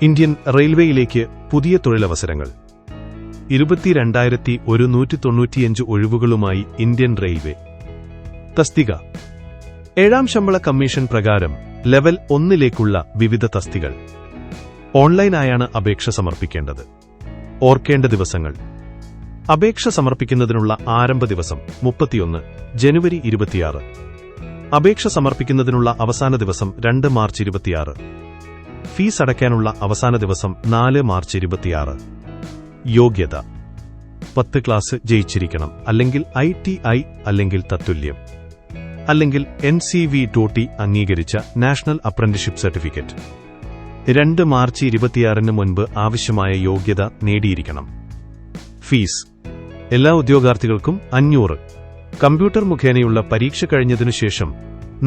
Indian റെയിൽവേയിലേക്ക് പുതിയ തൊഴിലവസരങ്ങൾ. 22,195 ഒഴിവുകളുമായി Indian railway. തസ്തിക. 7ാം ശമ്പള കമ്മീഷൻ പ്രകാരം ലെവൽ 1ലേക്കുള്ള വിവിധ തസ്തികൾ. ഓൺലൈനായാണ് അപേക്ഷ സമർപ്പിക്കേണ്ടത്. ഓർക്കേണ്ട ദിവസങ്ങൾ. അപേക്ഷ സമർപ്പിക്കുന്നതിനുള്ള ആരംഭ ദിവസം 31 ജനുവരി 26. അപേക്ഷ സമർപ്പിക്കുന്നതിനുള്ള അവസാന ദിവസം 2 മാർച്ച് 26. ഫീസ് അടയ്ക്കാനുള്ള അവസാന ദിവസം 4 മാർച്ച് 26. യോഗ്യത: 10 ക്ലാസ് ജയിച്ചിരിക്കണം, അല്ലെങ്കിൽ ITI അല്ലെങ്കിൽ തത്തുല്യം, അല്ലെങ്കിൽ NCVTOT അംഗീകരിച്ച നാഷണൽ അപ്രന്റീസ്ഷിപ്പ് സർട്ടിഫിക്കറ്റ്. 2 മാർച്ച് 26 മുൻപ് ആവശ്യമായ യോഗ്യത നേടിയിരിക്കണം. ഫീസ്: എല്ലാ ഉദ്യോഗാർത്ഥികൾക്കും 500. കമ്പ്യൂട്ടർ മുഖേനയുള്ള പരീക്ഷ കഴിഞ്ഞതിനുശേഷം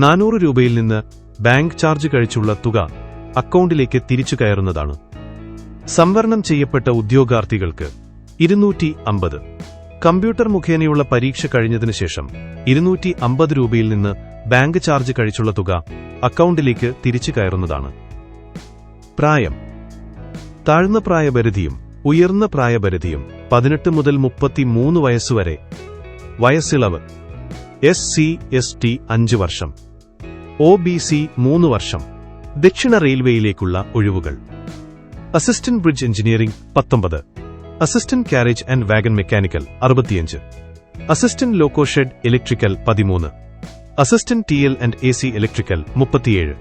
400 രൂപയിൽ നിന്ന് ബാങ്ക് ചാർജ് കഴിച്ചുള്ള തുക അക്കൗണ്ടിലേക്ക് തിരിച്ചു കയറുന്നതാണ്. സംവരണം ചെയ്യപ്പെട്ട ഉദ്യോഗാർത്ഥികൾക്ക് 250. കമ്പ്യൂട്ടർ മുഖേനയുള്ള പരീക്ഷ കഴിഞ്ഞതിനുശേഷം 250 രൂപയിൽ നിന്ന് ബാങ്ക് ചാർജ് കഴിച്ചുള്ള തുക അക്കൗണ്ടിലേക്ക് തിരിച്ചു കയറുന്നതാണ്. പ്രായം. താഴ്ന്ന പ്രായപരിധിയും ഉയർന്ന പ്രായപരിധിയും 18 മുതൽ 33 വയസ്സുവരെ. വയസ്സിളവ്: SC ST 5 വർഷം, OBC 3 വർഷം. ദക്ഷിണ റെയിൽവേയിലേക്കുള്ള ഒഴിവുകൾ. Assistant bridge engineering 19, assistant carriage and wagon mechanical 65, assistant loco shed electrical 13, assistant TL and AC electrical 37,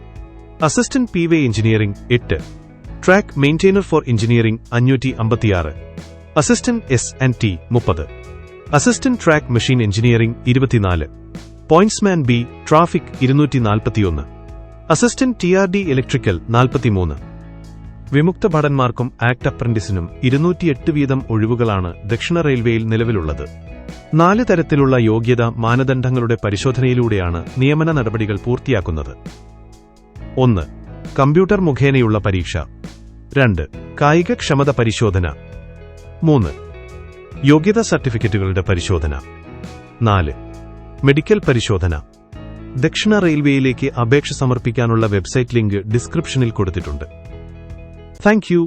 assistant PV engineering 8, track maintainer for engineering 556, assistant S&T 30, assistant track machine engineering 24, pointsman B traffic 241, assistant TRD electrical 43. വിമുക്ത ഭടന്മാർക്കും act അപ്രന്റീസിനും 208 വീതം ഒഴിവുകളാണ് ദക്ഷിണ റെയിൽവേയിൽ നിലവിലുള്ളത്. 4 തരത്തിലുള്ള യോഗ്യതാ മാനദണ്ഡങ്ങളുടെ പരിശോധനയിലൂടെയാണ് നിയമന നടപടികൾ പൂർത്തിയാക്കുന്നത്. 1. കമ്പ്യൂട്ടർ മുഖേനയുള്ള പരീക്ഷ. 2. കായികക്ഷമത പരിശോധന. 3. യോഗ്യതാ സർട്ടിഫിക്കറ്റുകളുടെ പരിശോധന. 4. മെഡിക്കൽ പരിശോധന. ദക്ഷിണ റെയിൽവേയിലേക്ക് അപേക്ഷ സമർപ്പിക്കാനുള്ള വെബ്സൈറ്റ് ലിങ്ക് ഡിസ്ക്രിപ്ഷനിൽ കൊടുത്തിട്ടുണ്ട്. Thank you.